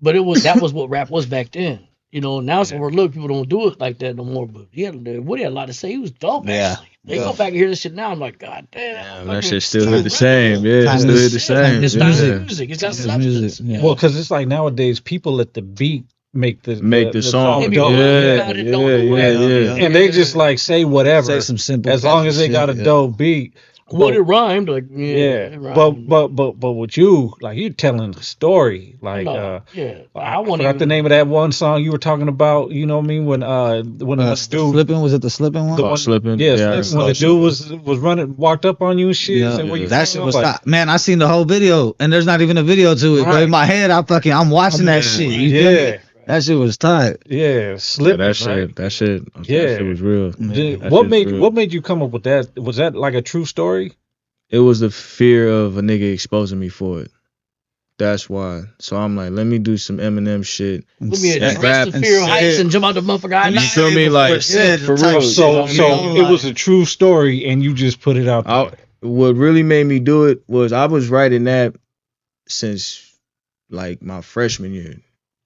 but that was what rap was back then. You know, now some look people don't do it like that no more. But Woody had a lot to say. He was dope. Actually. They go back and hear this shit now. I'm like, God damn. That shit still hit the same. Yeah, still hit the same. It's not music. It's not substance. Yeah. Well, because it's like nowadays people let the beat make the song. Yeah. And they just like say whatever. Say some simple. As long as they got a dope beat. But it rhymed, like it rhymed. But with you, like you're telling the story, like I forgot the name of that one song you were talking about. You know what I mean? When the dude slipping, was it the slipping one? Slipping, when the dude was running, walked up on you and shit. That shit was like, man. I seen the whole video, and there's not even a video to it. Right. But in my head, I'm watching that shit. That shit was tight. Yeah, slipping. That shit was real. What made you come up with that? Was that like a true story? It was the fear of a nigga exposing me for it. That's why. So I'm like, let me do some Eminem shit. Let me address the fear of heights and jump out the motherfucker. You feel me? Like, for real. So it was a true story, and you just put it out there. What really made me do it was I was writing that since like my freshman year.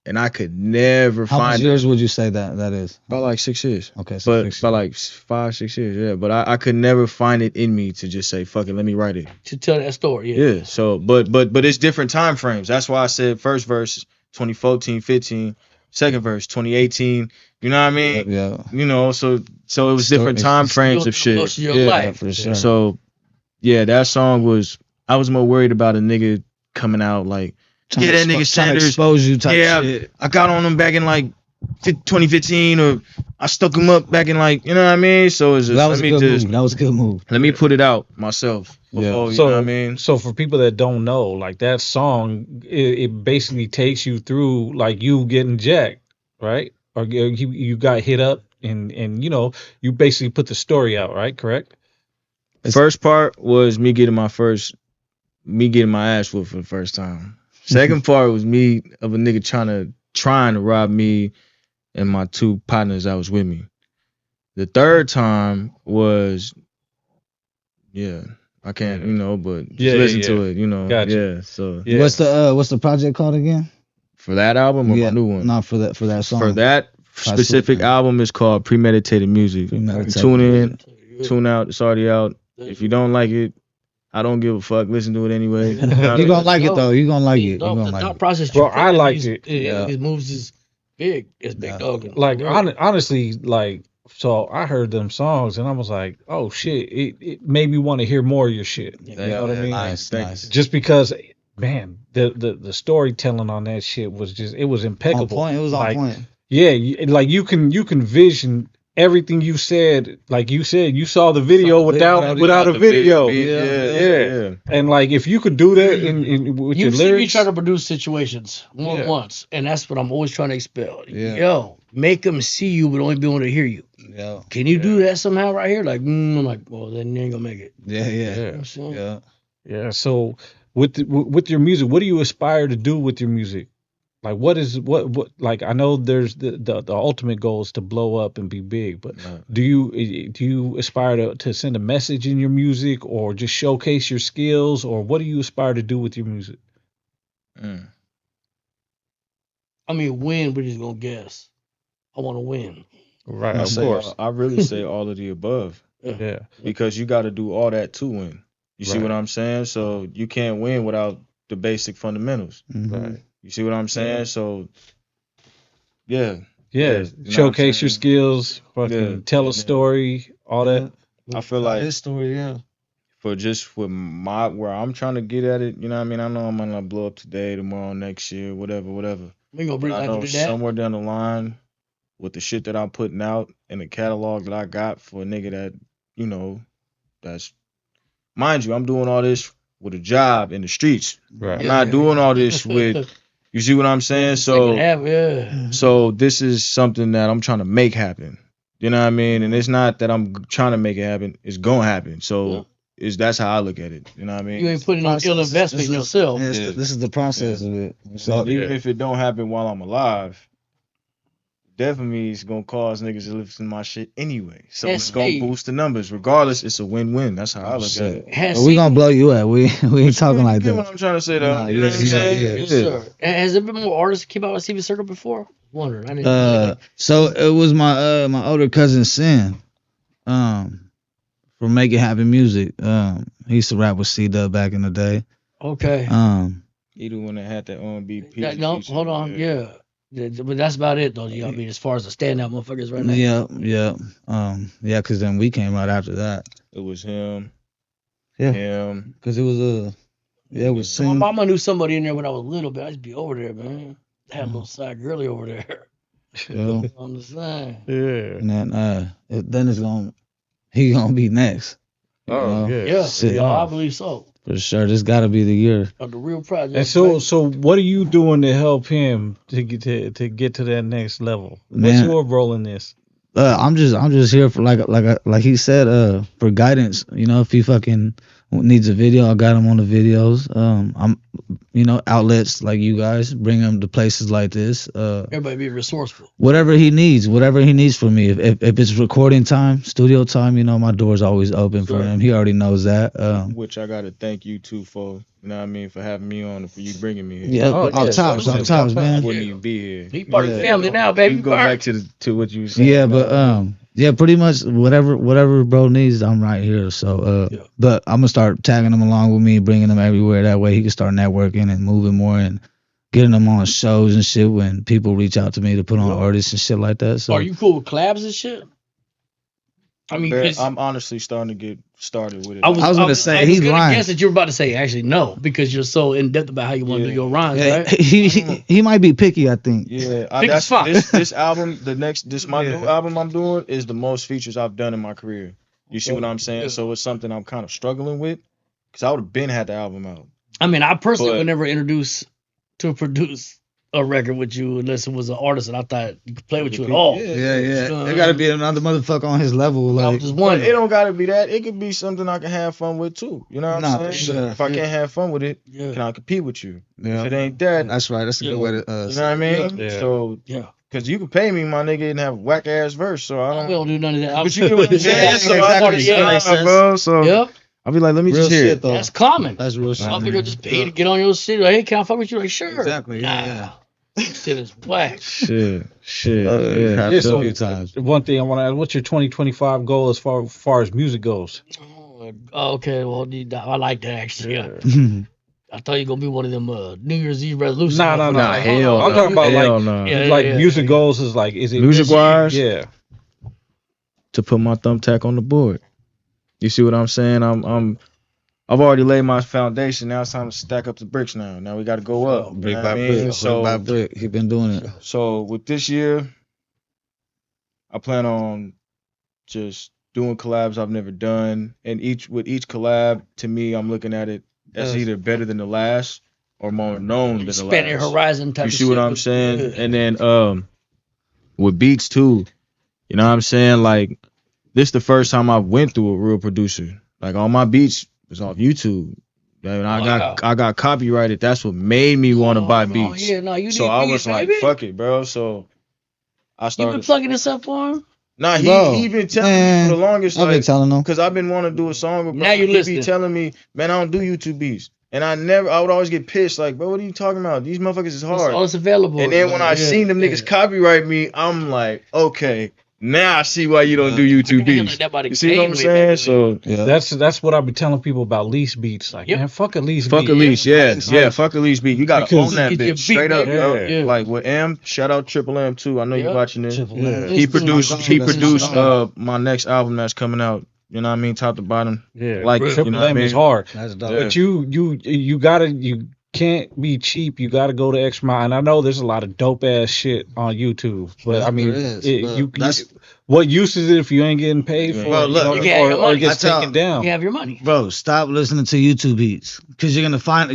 And I could never find it. How many years would you say that is? About like 6 years. Okay, so about like 5-6 years, yeah. But I could never find it in me to just say, fuck it, let me write it. To tell that story, yeah. So, but it's different time frames. That's why I said first verse 2014, 15, second verse 2018. You know what I mean? Yeah. You know, so it was different time frames of shit. Yeah, for sure. So, yeah, that song was. I was more worried about a nigga coming out like. Yeah, that nigga Sanders expose you type shit. I got on him back in like 2015, or I stuck him up back in like, you know what I mean? So it's just, that was a good move. Let me put it out myself. Before, you know what I mean? So for people that don't know, like that song, it basically takes you through like you getting jacked, right? Or you got hit up, and you know you basically put the story out, right? Correct. The first part was me getting my ass whooped for the first time. Second part was me of a nigga trying to rob me and my two partners that was with me. The third time was, I can't, but listen to it, Gotcha. Yeah. So what's the project called again? For that album or my new one? Not for that song. For that specific album is called Premeditated Music. Tune in, tune out. It's already out. If you don't like it, I don't give a fuck. Listen to it anyway. You're gonna like it though. You're gonna like it. The thought process. Bro, I liked it. His moves is big. It's big dog. Like honestly, like so I heard them songs and I was like, oh shit, it made me want to hear more of your shit. You know what I mean? Nice. Just because man, the storytelling on that shit was just, it was impeccable. On point. It was on point. Yeah, like you can vision everything you said. Like you said, you saw the video without a video. Yeah. And like if you could do that in with your You see me lyrics, try to produce situations once, and that's what I'm always trying to expel. Yeah. Yo, make them see you, but only be able to hear you. Yeah. Can you do that somehow right here? Like, I'm like, well, then you ain't gonna make it. Yeah. You know Yeah. what I'm saying? Yeah. yeah. So with your music, what do you aspire to do with your music? Like what like I know there's the ultimate goal is to blow up and be big, but do you aspire to send a message in your music or just showcase your skills, or what do you aspire to do with your music? I mean, win, we're just gonna guess. I want to win. Right, I of say, course. I really say all of the above Yeah. because you got to do all that to win. You see Right. what I'm saying? So you can't win without the basic fundamentals. Right. You see what I'm saying? So yeah. Yeah. You know what I'm Showcase your saying? skills, fucking Yeah. tell a story, all that. I feel like his story. Yeah. for my where I'm trying to get at it, you know what I mean? I know I'm gonna blow up today, tomorrow, next year, whatever. We gonna bring I back know to that. somewhere down the line with the shit that I'm putting out and the catalog that I got for a nigga that, you know, that's mind you, I'm doing all this with a job in the streets. Right. I'm not doing all this with you see what I'm saying? So this is something that I'm trying to make happen. You know what I mean? And it's not that I'm trying to make it happen, it's gonna happen. So that's how I look at it. You know what I mean? You ain't putting no ill investment in yourself. This is the process of it. So even if it don't happen while I'm alive, definitely it's gonna cause niggas to listen to my shit anyway. So it's gonna boost the numbers. Regardless, it's a win-win. That's how I look at it. We gonna blow you up. We ain't talking like that. You get what I'm trying to say though. Nah, You know what I'm saying? Yes, sir. Has there been more artists that came out with CV Circle before? Wondering. I didn't. So it was my my older cousin Sin, from Make It Happen Music. He used to rap with C-Dub back in the day. Okay. He the one that had that R&B piece. No, hold on. Yeah. But that's about it though. You know what I mean, as far as the standout motherfuckers right now. Yeah, because then we came right after that. It was him. Yeah. Him. Because it was it was So my mama knew somebody in there when I was little, but I used to be over there, man. I had a little side girly over there. Yeah. On the side. Yeah. And then he gonna be next. Oh, Yeah, Shit. I believe so. For sure. This gotta be the year. Of the real project. And so what are you doing to help him to get to that next level? What's Man. your role in this? I'm just here for like he said, for guidance. You know, if he fucking needs a video, I got him on the videos. I'm outlets like you guys, bring him to places like this. Everybody be resourceful. Whatever he needs from me. If it's recording time, studio time, my door's always open for him. He already knows that. Which I gotta thank you too for. You know what I mean, for having me on and for you bringing me here. Yeah, off tops, man. I wouldn't even be here. He part of the family now, baby. You go back to what you said. Yeah, but pretty much whatever bro needs, I'm right here. So, but I'm gonna start tagging him along with me, bringing him everywhere. That way he can start networking and moving more and getting them on shows and shit when people reach out to me to put on artists and shit like that. So, are you cool with collabs and shit? I mean, I'm honestly starting to get started with it. I was gonna say he's lying. I guess that you were about to say actually no because you're so in depth about how you want to do your rhymes, right? He might be picky, I think. Yeah, That's fine. This album, my new album I'm doing is the most features I've done in my career. You see what I'm saying? Yeah. So it's something I'm kind of struggling with because I would have been had the album out. I mean, I personally would never produce a record with you unless it was an artist and I thought you could play with you at all. Yeah. There gotta be another motherfucker on his level. Like, just one. It don't gotta be that. It could be something I can have fun with too. You know what I'm saying? Sure. If I can't have fun with it, can I compete with you? Yeah. If it ain't that, that's right. That's a good way to. You know what I mean? Yeah. So because you can pay me, my nigga, and have a whack ass verse. So I don't. We don't do none of that. But you get what I'm saying? So I'll be like, let me real just hear shit, it. though. That's common. That's real shit. Some people just pay to get on your shit. Like, hey, can I fuck with you? Like, sure. Exactly. Yeah. Shit is whack. Shit. Yeah. So a few times. one thing I want to ask: what's your 2025 goal as far as music goes? Oh, okay, well, I like that actually. Yeah. I thought you were gonna be one of them New Year's Eve resolutions. No. Hell I'm talking about no. music goals is like, is it music wise? Yeah. To put my thumbtack on the board. You see what I'm saying? I'm I've already laid my foundation. Now it's time to stack up the bricks. Now we got to go up. Brick by brick. So brick by brick. He been doing it. So with this year, I plan on just doing collabs I've never done, and with each collab, to me, I'm looking at it as either better than the last or more known than the last. Expand your horizon type. You see what I'm saying? And then with beats too, you know what I'm saying? Like this the first time I went through a real producer. Like all my beats was off YouTube. And I got copyrighted. That's what made me want to buy beats. Yeah, no, you so I was like, fuck it, bro. So I started. You been plugging this up for him? Nah, he been telling me for the longest. I've been telling him because I've been wanting to do a song. But now you listening. He be telling me, man, I don't do YouTube beats, and I would always get pissed. Like, bro, what are you talking about? These motherfuckers is hard. It's available. And then when I seen them niggas copyright me, I'm like, okay. Now I see why you don't do YouTube beats. You see what I'm saying? So that's what I be telling people about lease beats. Like, man, fuck a lease beat. Fuck a lease, fuck a lease beat. You gotta own that bitch straight up, bro. Like with M, shout out Triple M too. I know you're watching this. He produced my next album that's coming out. You know what I mean, top to bottom. Yeah, like Triple M is hard. That's dope. But you can't be cheap. You got to go the extra mile. And I know there's a lot of dope ass shit on YouTube, but I mean, what use is it if you ain't getting paid for it? Look, or it gets taken down. You have your money, bro. Stop listening to YouTube beats because you're gonna find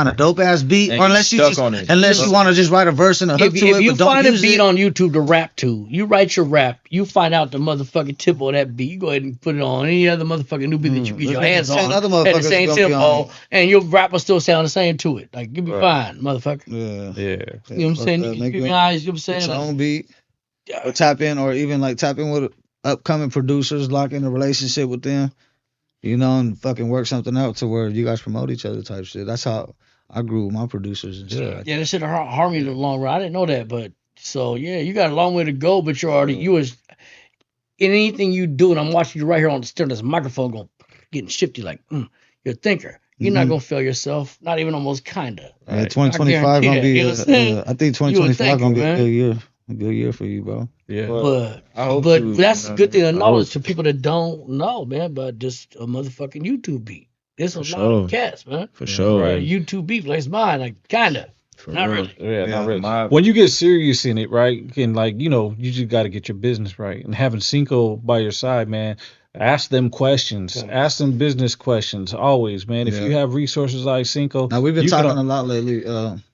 a dope ass beat, or unless you want to just write a verse and a hook to it. If you find a beat on YouTube to rap to, you write your rap. You find out the motherfucking tempo of that beat. You go ahead and put it on any other motherfucking new beat that you get your hands on at the same tempo, and your rap will still sound the same to it. Like you'll be fine, motherfucker. Yeah. You know what I'm saying? You know what I'm saying? Your own beat. Or tap in with upcoming producers, lock in a relationship with them, and fucking work something out to where you guys promote each other type shit. That's how I grew with my producers and shit. Yeah, that shit harm me in the long run. I didn't know that, but so you got a long way to go, but you was in anything you do, and I'm watching you right here on the stand, this microphone getting shifty like you're a thinker. You're not gonna fail yourself, not even almost kinda. Right? 2025 gonna be. I think 2025 gonna be a good year. A good year for you, bro. Yeah, but that's a good thing to know for people that don't know, man. But just a motherfucking YouTube beat. There's a lot of cats, man. For sure, right? YouTube beat like mine, like kinda. Not really. Yeah, not really. When you get serious in it, right, and you just got to get your business right. And having Cinco by your side, man, ask them questions. Ask them business questions always, man. If you have resources like Cinco. Now, we've been talking a lot lately.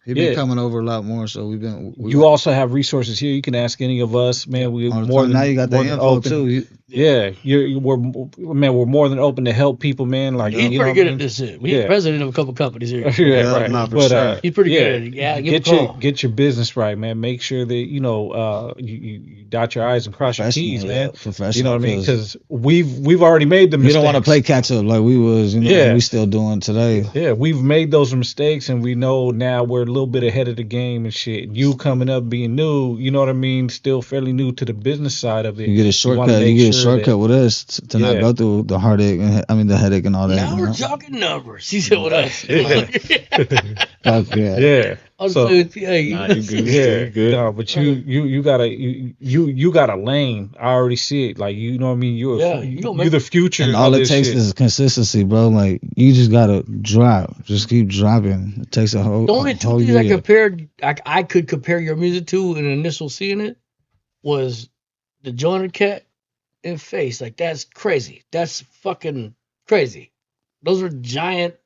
He's been coming over a lot more, so we've been. You also have resources here. You can ask any of us, man. We're more than now. You got the info open. Too. We're more than open to help people, man. Like he's pretty good at this shit. He's president of a couple companies here. Right. But he's pretty good at it. Yeah, get your business right, man. Make sure that you dot your I's and cross your T's, man. You know what I mean? Because we've already made the mistakes. You don't want to play catch up like we was. We still doing today. Yeah, we've made those mistakes, and we know now we're a little bit ahead of the game and shit. You coming up being new, you know what I mean? Still fairly new to the business side of it. You get a shortcut. You get a shortcut with us to not go through the heartache the headache and all that. Now we're talking numbers. He said with us. Yeah. Good. No, but you got a lane. I already see it. Like you know what I mean. You're the future. And all it takes is consistency, bro. Like you just gotta drop. Just keep dropping. It takes a whole. The only two things I could compare your music to in initial seeing it was the Joiner Cat and Face. Like that's crazy. That's fucking crazy. Those are giant.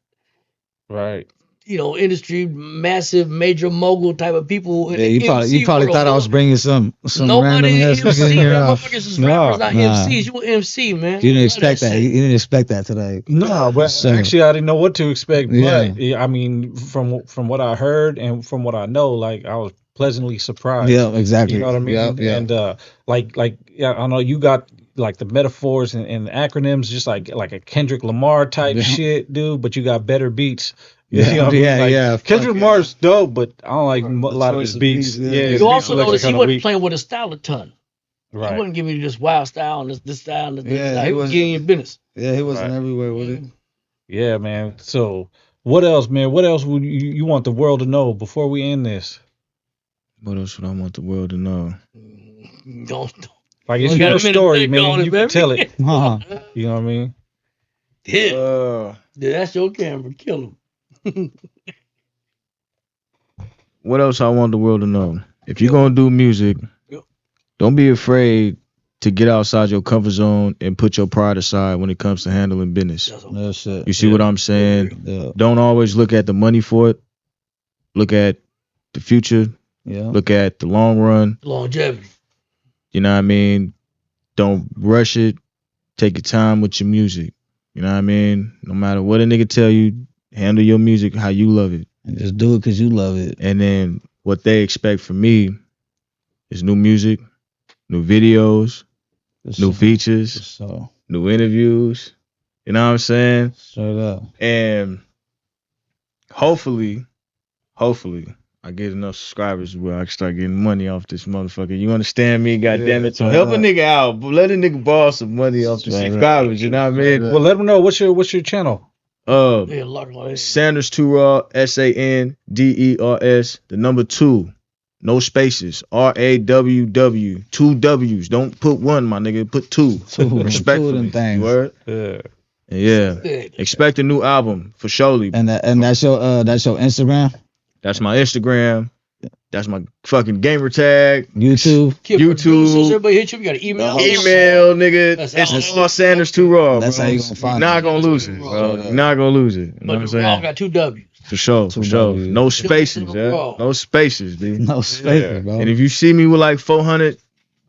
Right. Industry, massive, major mogul type of people. Yeah, you probably thought I was bringing some nobody random MC, motherfuckers is rappers, not MCs. You MC, man. You didn't expect that. You didn't expect that today. No, but actually, I didn't know what to expect. But I mean, from what I heard and from what I know, like I was pleasantly surprised. Yeah, exactly. You know what I mean? Yeah. And I know you got like the metaphors and the acronyms, just like a Kendrick Lamar type shit, dude. But you got better beats. Kendrick Lamar's dope, but I don't like a lot of his beats. You also notice he wasn't playing with a style a ton. Right. He wasn't giving you this wild style and this style and this style. He was getting your business. Yeah, he wasn't everywhere with it. Yeah, man. So what else, man? What else would you want the world to know before we end this? What else would I want the world to know? Don't. Like it's your story, man. You can tell it. You know what I mean? Hit. Yeah, that's your camera. Kill him. What else I want the world to know? If you're gonna do music, don't be afraid to get outside your comfort zone and put your pride aside when it comes to handling business. That's it. You see what I'm saying? Yeah. Don't always look at the money for it. Look at the future. Yeah. Look at the long run. Longevity. You know what I mean? Don't rush it. Take your time with your music. You know what I mean? No matter what a nigga tell you, handle your music how you love it. And just do it because you love it. And then what they expect from me is new music, new videos, new features, new interviews. You know what I'm saying? Straight up. And hopefully, I get enough subscribers where I can start getting money off this motherfucker. You understand me? God damn it. So help a nigga out. But let a nigga borrow some money off the subscribers. You know what I mean? Well, let them know what's your channel. Sanders 2 Raw, SANDERS, the number 2, no spaces, RAWW, 2 W's. Don't put 1, my nigga. Put 2. Respectfully. Word? Yeah. Expect a new album for surely. And that's your Instagram. That's my Instagram. That's my fucking gamer tag. YouTube. Everybody hit you. You got an email. Nigga. It's all Sanders 2 Raw. That's how you gonna find it. You're not gonna lose it, bro. You're not gonna lose it. You know what I'm saying? All got 2 W's. For sure. No spaces, No spaces, dude. No spaces, bro. And if you see me with like 400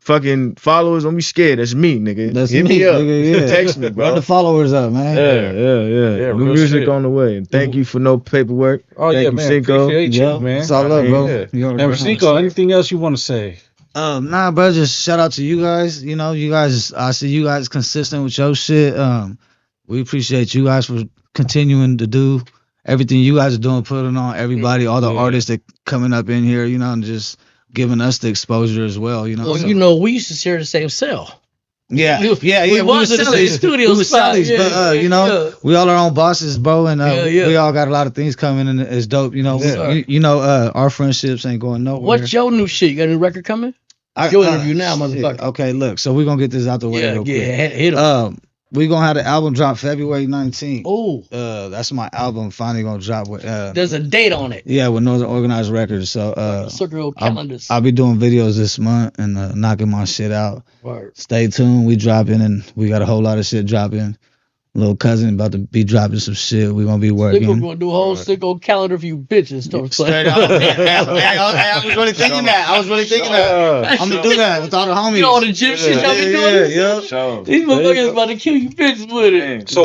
fucking followers, don't be scared. That's me, nigga. Hit me up. Nigga, text me, bro. Run the followers up, man. Yeah. New music shit on the way. And thank you for no paperwork. Oh, thank yeah, you, man. Cinco. Appreciate you, man. It's all up, bro. And Cinco, anything else you want to say? Nah, bro. Just shout out to you guys. You know, you guys. I see you guys consistent with your shit. We appreciate you guys for continuing to do everything you guys are doing, putting on everybody, all the artists that coming up in here. You know, and just giving us the exposure as well, you know. Well, you know, we used to share the same cell. Yeah. We was in the same studio. We was sellies, but you know, we all our own bosses, bro, and we all got a lot of things coming, and it's dope. You know, you know, our friendships ain't going nowhere. What's your new shit? You got a new record coming? Your interview now, motherfucker. Okay, look, so we're gonna get this out the way real quick. Hit him. We gonna have the album drop February 19th. Oh, that's my album finally gonna drop with. There's a date on it. Yeah, with Northern Organized Records. So circle calendars. I'll be doing videos this month and knocking my shit out. Word. Stay tuned. We dropping and we got a whole lot of shit dropping. Little cousin about to be dropping some shit. We gonna be working. We're gonna do a whole Cinco calendar for you bitches. I was really thinking that. I'm gonna do that with all the homies. You know all the gym shit y'all be doing? Yeah. These motherfuckers about to kill you bitches with it. So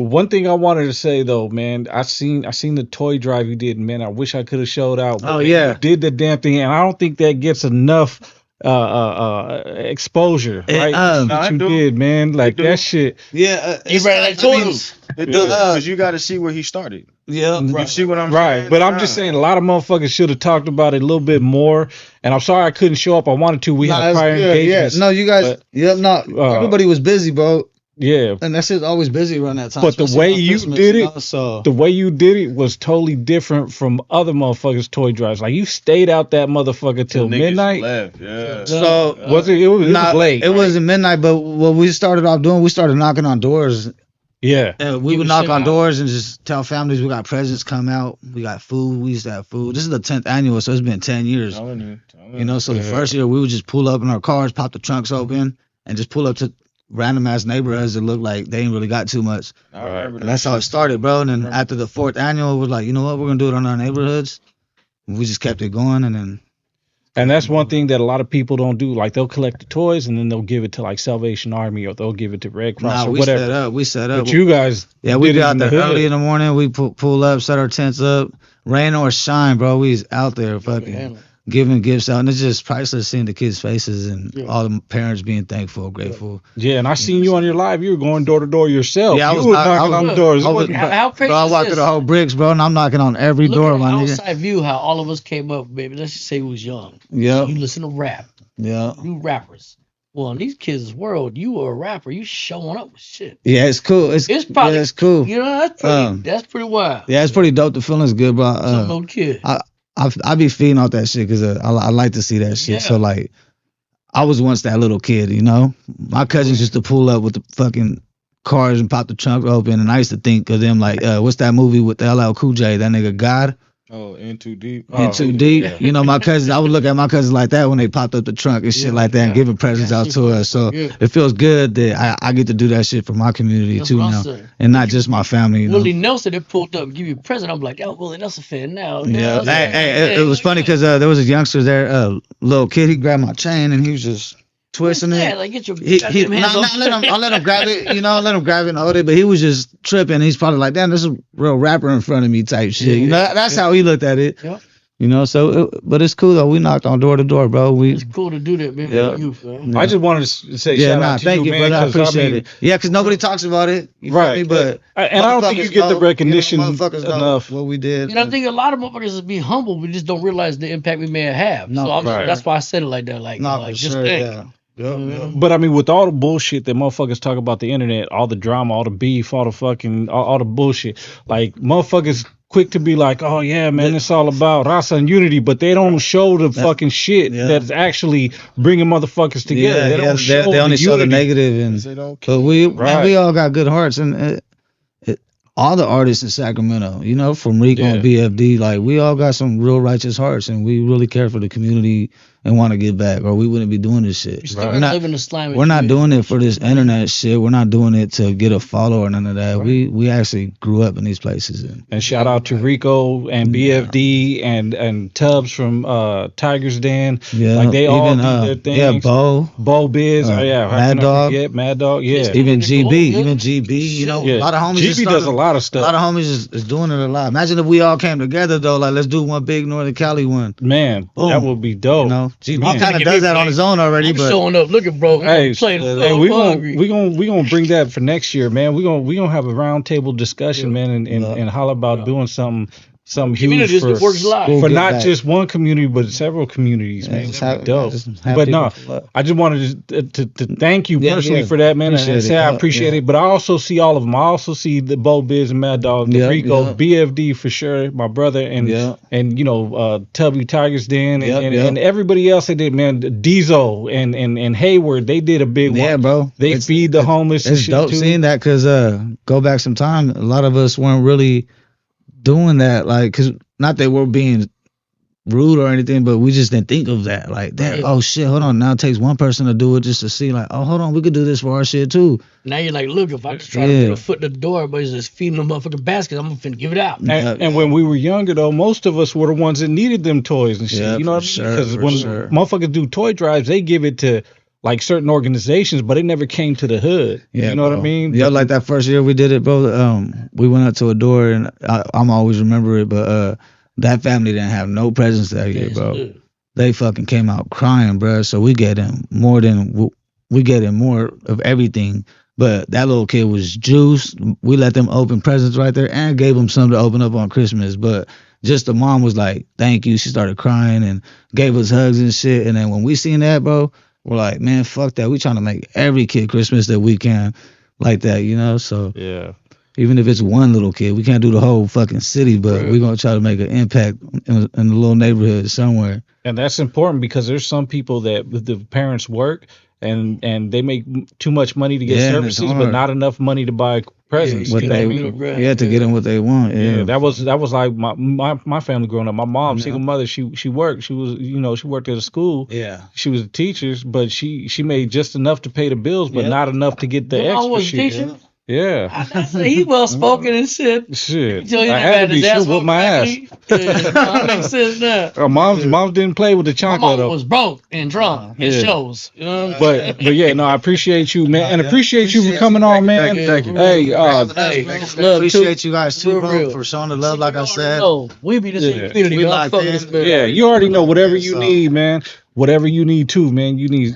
one thing I wanted to say though, man, I seen the toy drive you did, man. I wish I could have showed out. Oh yeah, you did the damn thing, and I don't think that gets enough exposure, right? What you did, man, like that shit. Yeah, you ran like toys. Because you got to see where he started. Yeah, you see what I'm saying? But I'm just saying, a lot of motherfuckers should have talked about it a little bit more. And I'm sorry I couldn't show up. I wanted to. We had prior engagements. Yeah. No, you guys. Everybody was busy, bro. Yeah, and that shit's always busy around that time. But the way you did it, the way you did it was totally different from other motherfuckers' toy drives. Like you stayed out that motherfucker till midnight. Left, yeah. So was it? It was late. It wasn't midnight, but what we started off doing, we started knocking on doors. Yeah, and we would knock on doors and just tell families we got presents come out. We got food. We used to have food. This is the 10th annual, so it's been 10 years. You know, so the first year we would just pull up in our cars, pop the trunks open, and just pull up to random ass neighborhoods that look like they ain't really got too much. And that's how it started, bro. And then after the 4th annual, we're like, you know what, we're gonna do it on our neighborhoods. And we just kept it going, and then. And that's one thing that a lot of people don't do. Like they'll collect the toys and then they'll give it to like Salvation Army or they'll give it to Red Cross or whatever. We set up. But you guys, we got there early in the morning. We pull up, set our tents up, rain or shine, bro. We's out there fucking giving gifts out, and it's just priceless seeing the kids' faces and all the parents being thankful, grateful. Yeah, and I seen you on your live. You were going door to door yourself. Yeah, I was knocking on the doors. How crazy bro, I walked through the whole bricks, bro, and I'm knocking on every door. My nigga. Outside view, how all of us came up, baby. Let's just say we was young. Yeah. You listen to rap. Yeah. You rappers. Well, in these kids' world, you were a rapper. You showing up with shit. Yeah, it's cool. It's probably it's cool. You know, that's pretty wild. Yeah, it's pretty dope. The feeling's good, bro. Some little kid. I be feeding off that shit because I like to see that shit. Yeah. So like, I was once that little kid, you know. My cousins used to pull up with the fucking cars and pop the trunk open. And I used to think of them like, what's that movie with the LL Cool J? That nigga God. Oh, In Too Deep. In Too Deep. Yeah. You know, my cousins, I would look at my cousins like that when they popped up the trunk and shit like that and giving presents out to us. So it feels good that I get to do that shit for my community too now. And not just my family. You know? Willie Nelson, they pulled up and give you a present. I'm like, oh, Willie Nelson fan now. Yeah. It was funny because there was a youngster there, little kid, he grabbed my chain and he was just twisting it. Like, get your I'll let him grab it, let him grab it and hold it. But he was just tripping. He's probably like, damn, there's a real rapper in front of me type shit. You know, that's how he looked at it. Yep. You know, so but it's cool though. We knocked on door to door, bro. It's cool to do that, man. Yeah. Youth, man. I just wanted to say shout out to thank you, man. brother. I appreciate I mean, it. Yeah, because nobody talks about it. You right. feel me? But and I don't think you get the recognition enough. What we did. And I think a lot of motherfuckers is being humble. We just don't realize the impact we may have. No, so right. that's why I said it like that. Like, no, like for just sure, think. yeah. But I mean, with all the bullshit that motherfuckers talk about the internet, all the drama, all the beef, all the fucking, all the bullshit, like motherfuckers quick to be like, oh yeah, man, it's all about rasa and unity, but they don't show the fucking shit that's actually bringing motherfuckers together. They only show the negative, and but we all got good hearts, and all the artists in Sacramento, you know, from Rico and BFD, like we all got some real righteous hearts, and we really care for the community and want to give back, or we wouldn't be doing this shit. We're not doing it for this internet shit. We're not doing it to get a follow or none of that. Right. We actually grew up in these places. And shout out to Rico and BFD and Tubbs from Tiger's Den. Yeah, like they all do their things. Yeah, Bo Biz. Mad Dog. Mad Dog. Yeah. Even GB. You know, a lot of homies. GB does a lot of stuff. A lot of homies is doing it a lot. Imagine if we all came together though. Like let's do one big Northern Cali one. Man, boom. That would be dope. You know, GB kind of does that on his own already. I'm but showing up, looking bro. Hey, we gonna bring that for next year, man. We gonna have a round table discussion, man, and holler about doing something huge for not just one community but several communities, man. Dope. But no, I just wanted to thank you personally for that, man, and say I appreciate it. But I also see all of them. I also see the Bo Biz and Mad Dog, the Rico, BFD for sure, my brother, and you know Tubby Tigers Den and everybody else they did, man. Diesel and Hayward, they did a big one. Yeah, bro. They feed the homeless. It's dope seeing that because go back some time, a lot of us weren't really doing that, like, because not that we're being rude or anything, but we just didn't think of that. Like, that, oh shit, hold on. Now it takes one person to do it just to see, like, oh, hold on, we could do this for our shit too. Now you're like, look, if I just try to put a foot in the door, everybody's just feeding them motherfucking baskets, I'm finna give it out. And when we were younger, though, most of us were the ones that needed them toys and shit. Yeah, you know what I mean? Because when motherfuckers do toy drives, they give it to like certain organizations, but it never came to the hood. Yeah, you know what I mean? Yeah, like that first year we did it, bro. We went up to a door, and I'm always remember it, but that family didn't have no presents that year, bro. They fucking came out crying, bro. So we gave them more of everything. But that little kid was juiced. We let them open presents right there and gave them some to open up on Christmas. But just the mom was like, thank you. She started crying and gave us hugs and shit. And then when we seen that, bro, we're like, man, fuck that. We trying to make every kid Christmas that we can like that, you know? So yeah, even if it's one little kid, we can't do the whole fucking city, but we're going to try to make an impact in a little neighborhood somewhere. And that's important because there's some people that the parents work and they make too much money to get services, but not enough money to buy presents. To get them what they want. Yeah, that was like my family growing up. My mom, single mother, she worked. She was, she worked at a school. Yeah, she was a teacher, but she made just enough to pay the bills, but not enough to get the extra shit. Yeah. He well spoken and shit. Shit. I had to be sure with my ass. That makes sense now. Mom didn't play with the chocolate. My mom was broke and drunk. It shows. You know what I'm but yeah, no, I appreciate you, man. And appreciate you for coming on, man. Thank you. Hey, appreciate you guys too, bro, for showing the love, like I said. We be the same community. Yeah, you already know whatever you need, man. Whatever you need too, man. You need,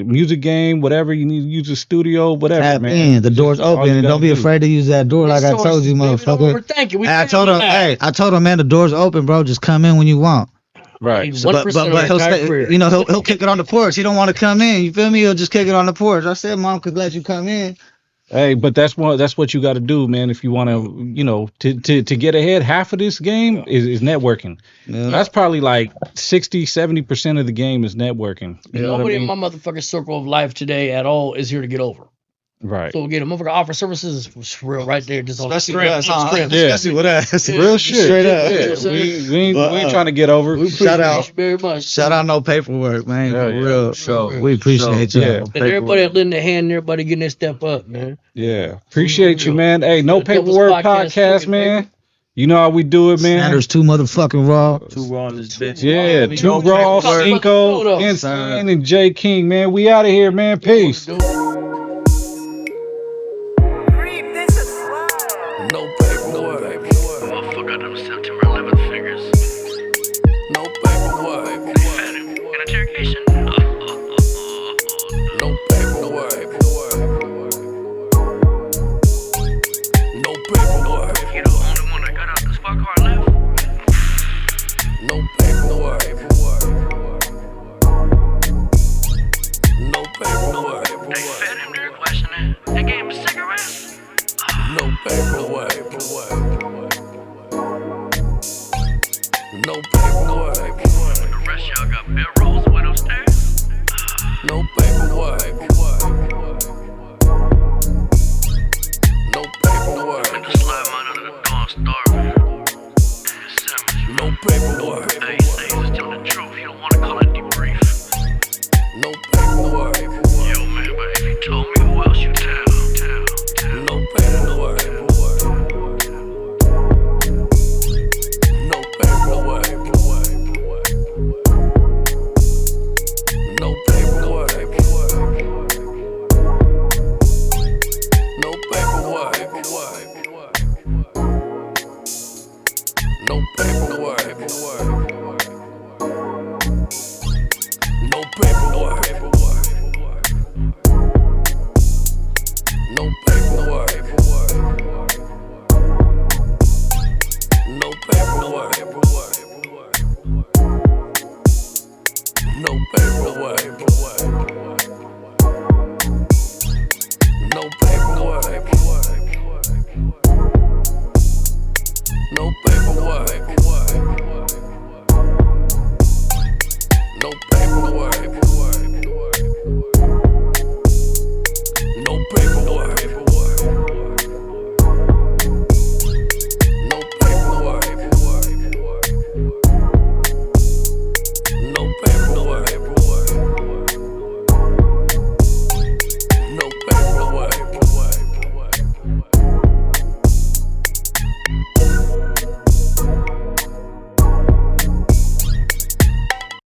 music game, whatever you need to use a studio, whatever, tap man. in. The door's open, and don't be afraid to use that door, like I told you, motherfucker. Thank you. I told him, man, the door's open, bro. Just come in when you want. Right. But he'll stay, he'll kick it on the porch. He don't want to come in. You feel me? He'll just kick it on the porch. I said, Mom could let you come in. Hey, but that's what you got to do, man. If you want to, to get ahead, half of this game is networking. Yeah. That's probably like 60-70% of the game is networking. Nobody in my motherfucking circle of life today at all is here to get over. Right. So again, a motherfucker offer services is real right there, just on Especially with us, strength. huh? Especially with us. Real shit. Straight up. Yeah. We ain't trying to get over. Shout out very much. Shout out No Paperwork, man. For real. Sure. We appreciate you. Yeah. And everybody that lend a hand, everybody getting their step up, man. Yeah. Appreciate you, man. Hey, No Paperwork podcast, man. You know how we do it, man. Sanders too motherfucking raw. Too raw in this bitch. Yeah, too raw, Cinco, N-Sane and Jking, man. We out of here, man. Peace. No paperwork. Motherfucker, them September 11th figures. No paperwork. Interrogation. No paperwork. No paperwork. You the only one that got out the spark car left. No paperwork. No paperwork. They fed him their questioning. They gave him cigarettes. No paperwork. No paperwork. The rest y'all got bill rolls with upstairs. No